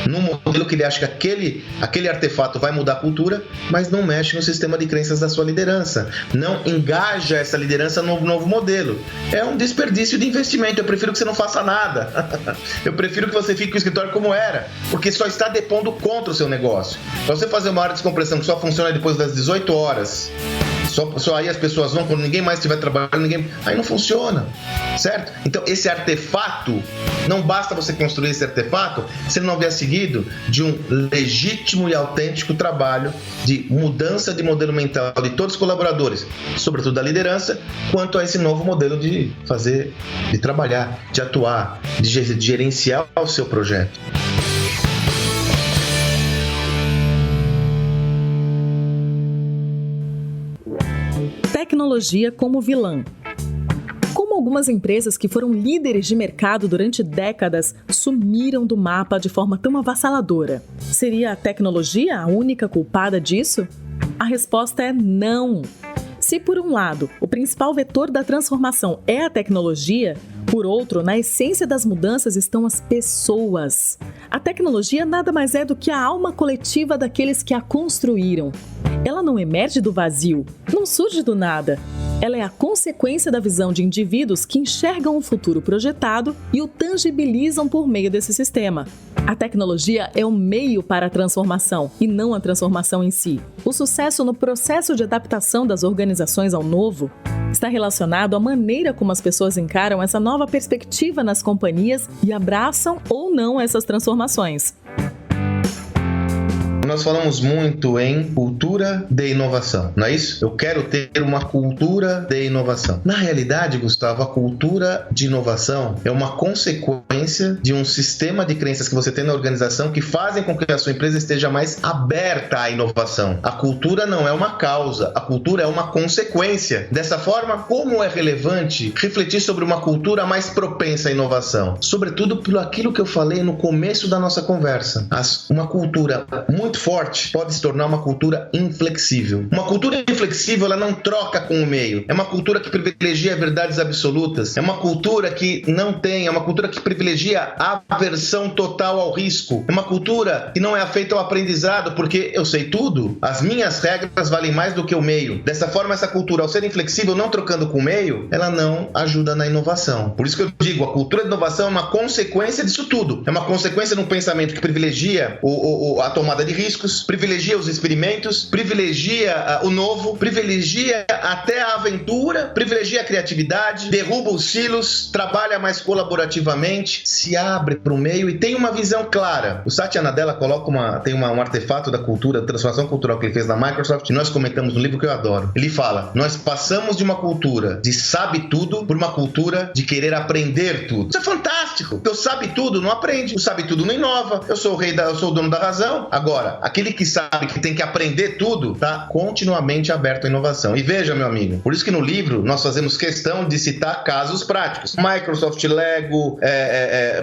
num modelo que ele acha que aquele artefato vai mudar a cultura, mas não mexe no sistema de crenças da sua liderança. Não engaja essa liderança no novo modelo. É um desperdício de investimento. Eu prefiro que você não faça nada. Eu prefiro que você fique com o escritório como era, porque só está depondo contra o seu negócio. Para você fazer uma área de descompressão que só funciona depois das 18 horas, só aí as pessoas vão, quando ninguém mais estiver trabalhando, aí não funciona, certo? Então esse artefato, não basta você construir esse artefato se ele não vier seguido de um legítimo e autêntico trabalho de mudança de modelo mental de todos os colaboradores, sobretudo da liderança, quanto a esse novo modelo de fazer, de trabalhar, de atuar, de gerenciar o seu projeto. Tecnologia como vilã. Como algumas empresas que foram líderes de mercado durante décadas sumiram do mapa de forma tão avassaladora? Seria a tecnologia a única culpada disso? A resposta é não. Se, por um lado, o principal vetor da transformação é a tecnologia, por outro, na essência das mudanças estão as pessoas. A tecnologia nada mais é do que a alma coletiva daqueles que a construíram. Ela não emerge do vazio, não surge do nada. Ela é a consequência da visão de indivíduos que enxergam o futuro projetado e o tangibilizam por meio desse sistema. A tecnologia é um meio para a transformação e não a transformação em si. O sucesso no processo de adaptação das organizações ao novo está relacionado à maneira como as pessoas encaram essa nova perspectiva nas companhias e abraçam ou não essas transformações. nós falamos muito em cultura de inovação, não é isso? Eu quero ter uma cultura de inovação. Na realidade, Gustavo, a cultura de inovação é uma consequência de um sistema de crenças que você tem na organização que fazem com que a sua empresa esteja mais aberta à inovação. A cultura não é uma causa, a cultura é uma consequência. Dessa forma, como é relevante refletir sobre uma cultura mais propensa à inovação? Sobretudo por aquilo que eu falei no começo da nossa conversa. Uma cultura muito forte pode se tornar uma cultura inflexível. Uma cultura inflexível, ela não troca com o meio. É uma cultura que privilegia verdades absolutas. É uma cultura que é uma cultura que privilegia a aversão total ao risco. É uma cultura que não é afeita ao aprendizado, porque eu sei tudo, as minhas regras valem mais do que o meio. Dessa forma, essa cultura, ao ser inflexível, não trocando com o meio, ela não ajuda na inovação. Por isso que eu digo, a cultura de inovação é uma consequência disso tudo. É uma consequência de um pensamento que privilegia a tomada de riscos, privilegia os experimentos, privilegia o novo, privilegia até a aventura, privilegia a criatividade, derruba os silos, trabalha mais colaborativamente, se abre para o meio e tem uma visão clara. O Satya Nadella tem um artefato da cultura, transformação cultural que ele fez na Microsoft, e nós comentamos no livro que eu adoro. Ele fala, nós passamos de uma cultura de sabe tudo por uma cultura de querer aprender tudo. Isso é fantástico, porque o sabe tudo não aprende, o sabe tudo não inova, eu sou o dono da razão. Agora, aquele que sabe que tem que aprender tudo, está continuamente aberto à inovação. E veja, meu amigo, por isso que no livro nós fazemos questão de citar casos práticos. Microsoft, Lego,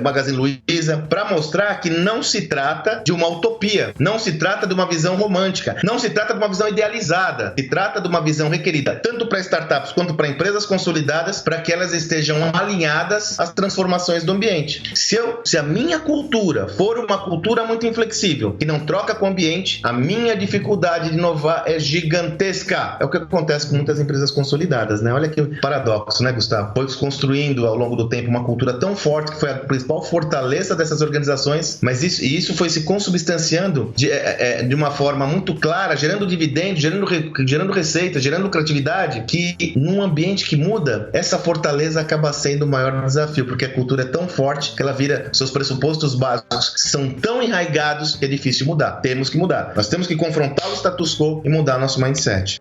Magazine Luiza, para mostrar que não se trata de uma utopia, não se trata de uma visão romântica, não se trata de uma visão idealizada, se trata de uma visão requerida tanto para startups quanto para empresas consolidadas, para que elas estejam alinhadas às transformações do ambiente. Se a minha cultura for uma cultura muito inflexível, que não troca com o ambiente, a minha dificuldade de inovar é gigantesca. É o que acontece com muitas empresas consolidadas, né? Olha que paradoxo, né, Gustavo? Foi construindo ao longo do tempo uma cultura tão forte que foi a principal fortaleza dessas organizações, mas isso foi se consubstanciando de uma forma muito clara, gerando dividendos, gerando receita, gerando lucratividade, que num ambiente que muda, essa fortaleza acaba sendo o maior desafio, porque a cultura é tão forte que ela vira, seus pressupostos básicos são tão enraigados que é difícil mudar. Temos que mudar. Nós temos que confrontar o status quo e mudar nosso mindset.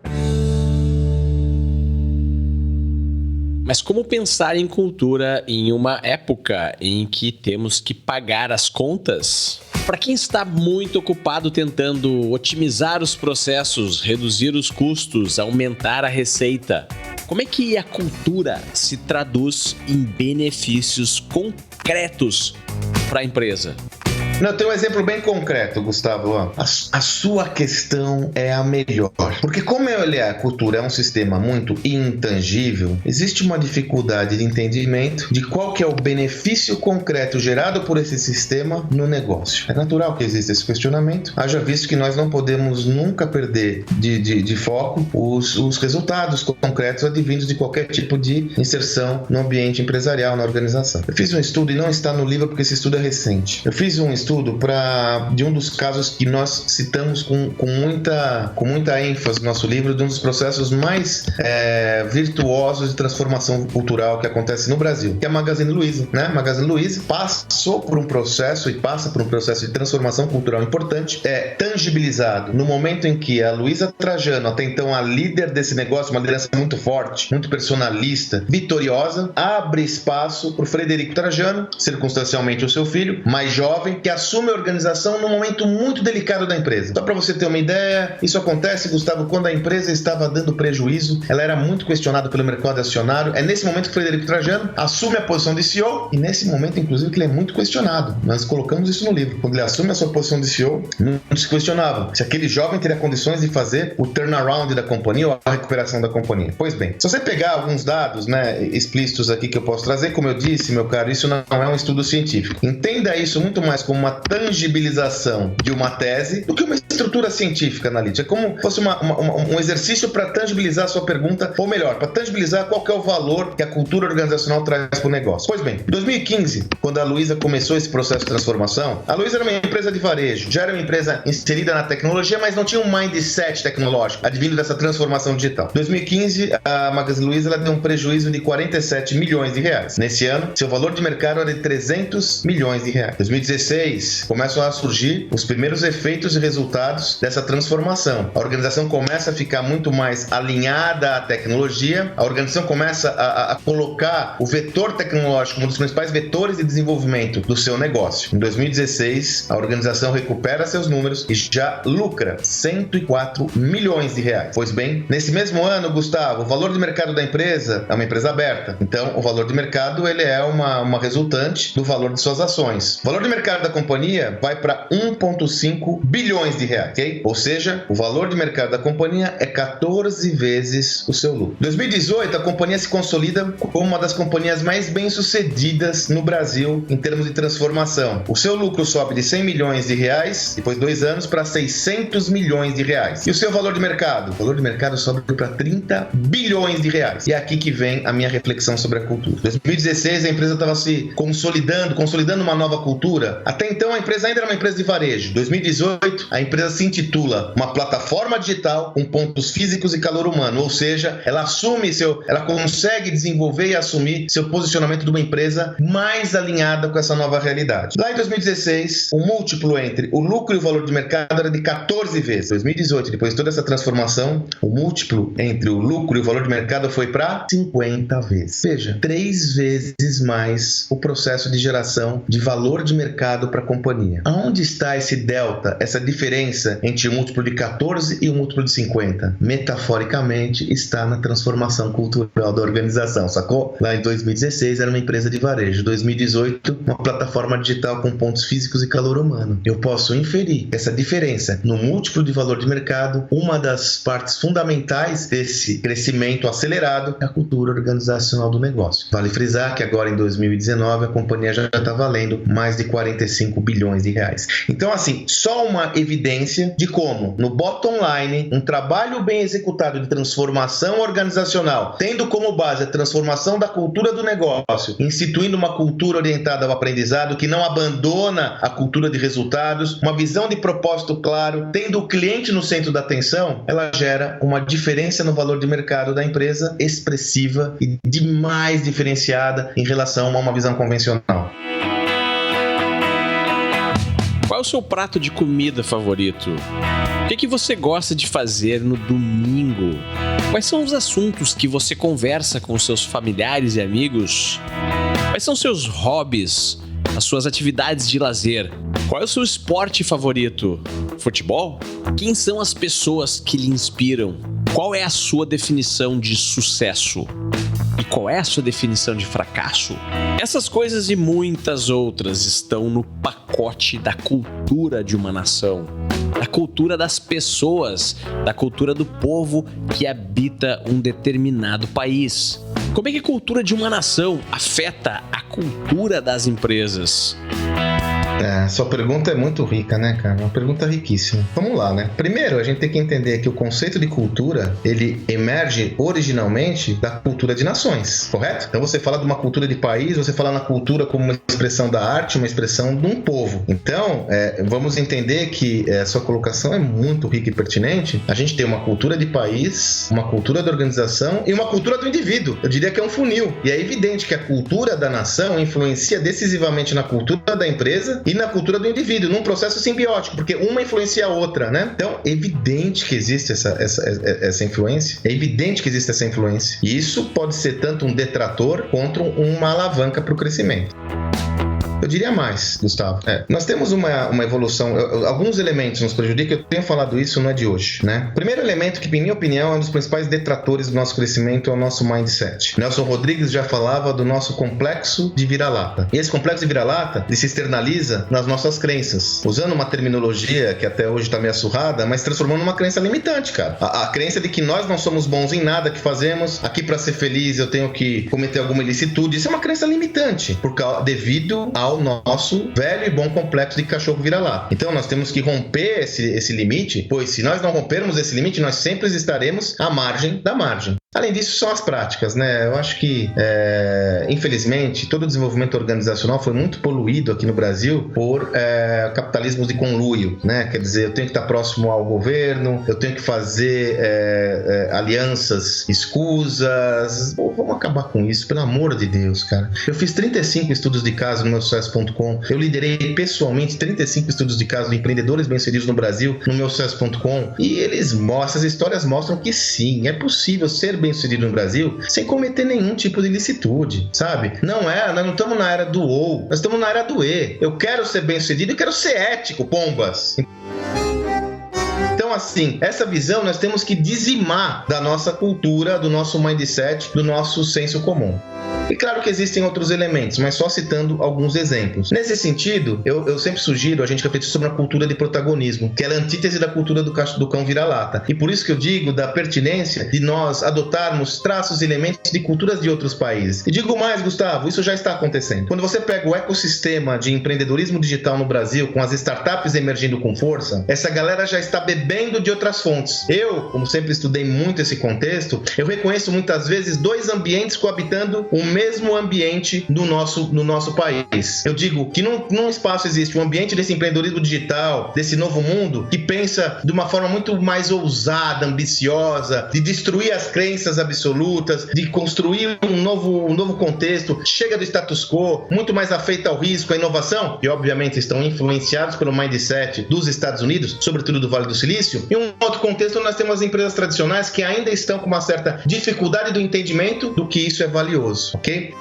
Mas como pensar em cultura em uma época em que temos que pagar as contas? Para quem está muito ocupado tentando otimizar os processos, reduzir os custos, aumentar a receita, como é que a cultura se traduz em benefícios concretos para a empresa? Não, tem um exemplo bem concreto, Gustavo. A sua questão é a melhor. Porque como a cultura é um sistema muito intangível, existe uma dificuldade de entendimento de qual que é o benefício concreto gerado por esse sistema no negócio. É natural que exista esse questionamento, haja visto que nós não podemos nunca perder de foco os resultados concretos advindos de qualquer tipo de inserção no ambiente empresarial, na organização. Eu fiz um estudo, e não está no livro porque esse estudo é recente. Eu fiz um estudo de um dos casos que nós citamos com muita ênfase no nosso livro, de um dos processos mais virtuosos de transformação cultural que acontece no Brasil, que é a Magazine Luiza, né? A Magazine Luiza passou por um processo e passa por um processo de transformação cultural importante, tangibilizado no momento em que a Luiza Trajano, até então a líder desse negócio, uma liderança muito forte, muito personalista, vitoriosa, abre espaço para o Frederico Trajano, circunstancialmente o seu filho, mais jovem, que assume a organização num momento muito delicado da empresa. Só para você ter uma ideia, isso acontece, Gustavo, quando a empresa estava dando prejuízo, ela era muito questionada pelo mercado acionário. É nesse momento que Frederico Trajano assume a posição de CEO, e nesse momento, inclusive, que ele é muito questionado. Nós colocamos isso no livro. Quando ele assume a sua posição de CEO, não se questionava se aquele jovem teria condições de fazer o turnaround da companhia ou a recuperação da companhia. Pois bem, se você pegar alguns dados, né, explícitos aqui que eu posso trazer, como eu disse, meu caro, isso não é um estudo científico. Entenda isso muito mais como uma tangibilização de uma tese do que uma estrutura científica analítica. É como se fosse um exercício para tangibilizar a sua pergunta, ou melhor, para tangibilizar qual que é o valor que a cultura organizacional traz para o negócio. Pois bem, em 2015, quando a Luiza começou esse processo de transformação, a Luiza era uma empresa de varejo, já era uma empresa inserida na tecnologia, mas não tinha um mindset tecnológico advindo dessa transformação digital. Em 2015, a Magazine Luiza deu um prejuízo de 47 milhões de reais. Nesse ano, seu valor de mercado era de 300 milhões de reais. Em 2016, 2016, começam a surgir os primeiros efeitos e resultados dessa transformação. A organização começa a ficar muito mais alinhada à tecnologia, a organização começa a colocar o vetor tecnológico como um dos principais vetores de desenvolvimento do seu negócio. Em 2016, a organização recupera seus números e já lucra 104 milhões de reais. Pois bem, nesse mesmo ano, Gustavo, o valor de mercado da empresa é uma empresa aberta. Então, o valor de mercado ele é uma resultante do valor de suas ações. O valor de mercado da companhia vai para 1,5 bilhões de reais, ok? Ou seja, o valor de mercado da companhia é 14 vezes o seu lucro. Em 2018, a companhia se consolida como uma das companhias mais bem-sucedidas no Brasil em termos de transformação. O seu lucro sobe de 100 milhões de reais, depois de 2 anos, para 600 milhões de reais. E o seu valor de mercado? O valor de mercado sobe para 30 bilhões de reais. E é aqui que vem a minha reflexão sobre a cultura. Em 2016, a empresa estava se consolidando uma nova cultura. Até então, a empresa ainda era uma empresa de varejo. Em 2018, a empresa se intitula uma plataforma digital com pontos físicos e calor humano. Ou seja, ela consegue desenvolver e assumir seu posicionamento de uma empresa mais alinhada com essa nova realidade. Lá em 2016, o múltiplo entre o lucro e o valor de mercado era de 14 vezes. Em 2018, depois de toda essa transformação, o múltiplo entre o lucro e o valor de mercado foi para 50 vezes. Veja, 3 vezes mais o processo de geração de valor de mercado para a companhia. Aonde está esse delta, essa diferença entre o múltiplo de 14 e o múltiplo de 50? Metaforicamente, está na transformação cultural da organização, sacou? Lá em 2016 era uma empresa de varejo, 2018 uma plataforma digital com pontos físicos e calor humano. Eu posso inferir essa diferença no múltiplo de valor de mercado. Uma das partes fundamentais desse crescimento acelerado é a cultura organizacional do negócio. Vale frisar que agora em 2019 a companhia já está valendo mais de 45 bilhões de reais. Então, assim, só uma evidência de como no bottom line, um trabalho bem executado de transformação organizacional, tendo como base a transformação da cultura do negócio, instituindo uma cultura orientada ao aprendizado que não abandona a cultura de resultados, uma visão de propósito claro, tendo o cliente no centro da atenção, ela gera uma diferença no valor de mercado da empresa expressiva e demais diferenciada em relação a uma visão convencional. Qual é o seu prato de comida favorito? O que você gosta de fazer no domingo? Quais são os assuntos que você conversa com seus familiares e amigos? Quais são seus hobbies? As suas atividades de lazer? Qual é o seu esporte favorito? Futebol? Quem são as pessoas que lhe inspiram? Qual é a sua definição de sucesso? E qual é a sua definição de fracasso? Essas coisas e muitas outras estão no pacote da cultura de uma nação, da cultura das pessoas, da cultura do povo que habita um determinado país. Como é que a cultura de uma nação afeta a cultura das empresas? Sua pergunta é muito rica, né, cara? Uma pergunta riquíssima. Vamos lá, né? Primeiro, a gente tem que entender que o conceito de cultura, ele emerge originalmente da cultura de nações, correto? Então, você fala de uma cultura de país, você fala na cultura como uma expressão da arte, uma expressão de um povo. Então, vamos entender que a sua colocação é muito rica e pertinente. A gente tem uma cultura de país, uma cultura da organização e uma cultura do indivíduo. Eu diria que é um funil. E é evidente que a cultura da nação influencia decisivamente na cultura da empresa e na cultura do indivíduo, num processo simbiótico, porque uma influencia a outra, né? Então, é evidente que existe essa influência, é evidente que existe essa influência. E isso pode ser tanto um detrator quanto uma alavanca para o crescimento. Eu diria mais, Gustavo. Nós temos uma evolução, alguns elementos nos prejudicam, eu tenho falado isso, não é de hoje, né? O primeiro elemento que, em minha opinião, é um dos principais detratores do nosso crescimento é o nosso mindset. Nelson Rodrigues já falava do nosso complexo de vira-lata. E esse complexo de vira-lata, ele se externaliza nas nossas crenças, usando uma terminologia que até hoje está meio surrada, mas transformando numa crença limitante, cara. A crença de que nós não somos bons em nada que fazemos, aqui para ser feliz eu tenho que cometer alguma ilicitude. Isso é uma crença limitante, devido ao nosso velho e bom complexo de cachorro vira-lata. Então nós temos que romper esse limite, pois se nós não rompermos esse limite, nós sempre estaremos à margem da margem. Além disso, são as práticas, né? Eu acho que, infelizmente, todo o desenvolvimento organizacional foi muito poluído aqui no Brasil por capitalismo de conluio, né? Quer dizer, eu tenho que estar próximo ao governo, eu tenho que fazer alianças escusas. Pô, vamos acabar com isso, pelo amor de Deus, cara. Eu fiz 35 estudos de caso no meu sucesso.com, eu liderei pessoalmente 35 estudos de caso de empreendedores bem-sucedidos no Brasil no meu sucesso.com, e essas histórias mostram que sim, é possível ser bem-sucedido no Brasil sem cometer nenhum tipo de ilicitude, sabe? Nós não estamos na era do ou, nós estamos na era do e. Eu quero ser bem-sucedido e quero ser ético, pombas. Então, assim, essa visão nós temos que dizimar da nossa cultura, do nosso mindset, do nosso senso comum. E claro que existem outros elementos, mas só citando alguns exemplos. Nesse sentido, eu sempre sugiro a gente refletir sobre a cultura de protagonismo, que é a antítese da cultura do cão vira-lata. E por isso que eu digo da pertinência de nós adotarmos traços e elementos de culturas de outros países. E digo mais, Gustavo, isso já está acontecendo. Quando você pega o ecossistema de empreendedorismo digital no Brasil, com as startups emergindo com força, essa galera já está bebendo de outras fontes. Eu, como sempre estudei muito esse contexto, eu reconheço muitas vezes dois ambientes coabitando o mesmo ambiente no nosso país. Eu digo que num espaço existe um ambiente desse empreendedorismo digital, desse novo mundo, que pensa de uma forma muito mais ousada, ambiciosa, de destruir as crenças absolutas, de construir um novo contexto, chega do status quo, muito mais afeito ao risco, à inovação, e obviamente estão influenciados pelo mindset dos Estados Unidos, sobretudo do Vale do Silício. E um outro contexto, nós temos as empresas tradicionais que ainda estão com uma certa dificuldade do entendimento do que isso é valioso, ok?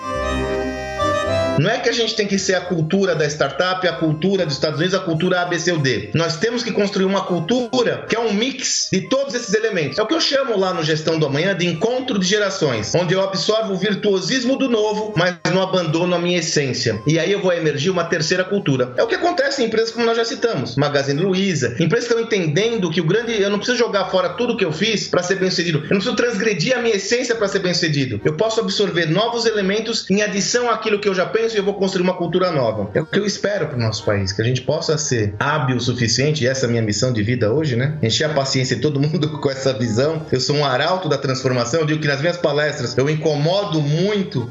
Não é que a gente tem que ser a cultura da startup, a cultura dos Estados Unidos, a cultura A, B, C ou D. Nós temos que construir uma cultura que é um mix de todos esses elementos. É o que eu chamo lá no Gestão do Amanhã de encontro de gerações, onde eu absorvo o virtuosismo do novo, mas não abandono a minha essência. E aí eu vou emergir uma terceira cultura. É o que acontece em empresas como nós já citamos. Magazine Luiza. Empresas que estão entendendo que eu não preciso jogar fora tudo que eu fiz para ser bem-sucedido. Eu não preciso transgredir a minha essência para ser bem-sucedido. Eu posso absorver novos elementos em adição àquilo que eu já penso e eu vou construir uma cultura nova. É o que eu espero para o nosso país, que a gente possa ser hábil o suficiente, e essa é a minha missão de vida hoje, né? Encher a paciência de todo mundo com essa visão. Eu sou um arauto da transformação, eu digo que nas minhas palestras eu incomodo muito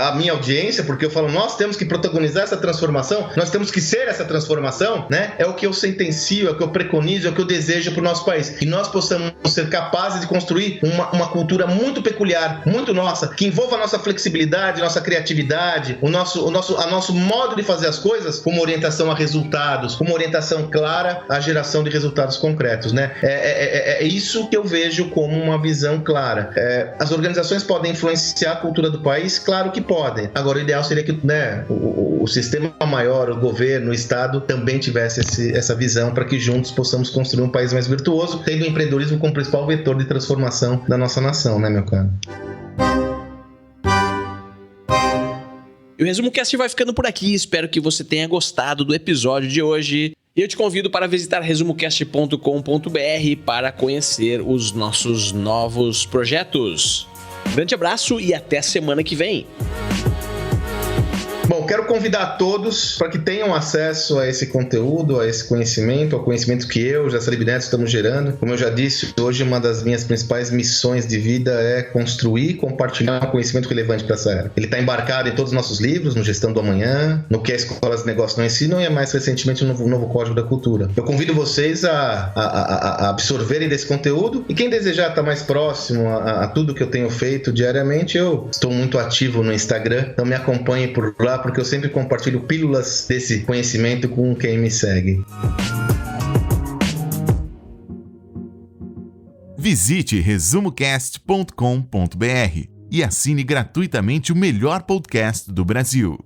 a minha audiência, porque eu falo, nós temos que protagonizar essa transformação, nós temos que ser essa transformação, né? É o que eu sentencio, é o que eu preconizo, é o que eu desejo para o nosso país. Que nós possamos ser capazes de construir uma cultura muito peculiar, muito nossa, que envolva a nossa flexibilidade, nossa criatividade, o nosso modo de fazer as coisas, como orientação a resultados, como orientação clara à geração de resultados concretos, né? É isso que eu vejo como uma visão clara. As organizações podem influenciar a cultura do país? Claro que podem. Agora, o ideal seria que, né, o sistema maior, o governo, o Estado, também tivesse essa visão para que juntos possamos construir um país mais virtuoso, tendo o empreendedorismo como principal vetor de transformação da nossa nação, né, meu caro? E o ResumoCast vai ficando por aqui. Espero que você tenha gostado do episódio de hoje. E eu te convido para visitar resumocast.com.br para conhecer os nossos novos projetos. Grande abraço e até semana que vem. Bom, quero convidar todos para que tenham acesso a esse conteúdo, a esse conhecimento, ao conhecimento que eu, José Salib Neto, estamos gerando. Como eu já disse, hoje uma das minhas principais missões de vida é construir e compartilhar um conhecimento relevante para essa era. Ele está embarcado em todos os nossos livros, no Gestão do Amanhã, no que as escolas de negócios não ensinam e mais recentemente no novo Código da Cultura. Eu convido vocês a absorverem desse conteúdo e quem desejar estar mais próximo a tudo que eu tenho feito diariamente, eu estou muito ativo no Instagram, então me acompanhe por lá, porque eu sempre compartilho pílulas desse conhecimento com quem me segue. Visite resumocast.com.br e assine gratuitamente o melhor podcast do Brasil.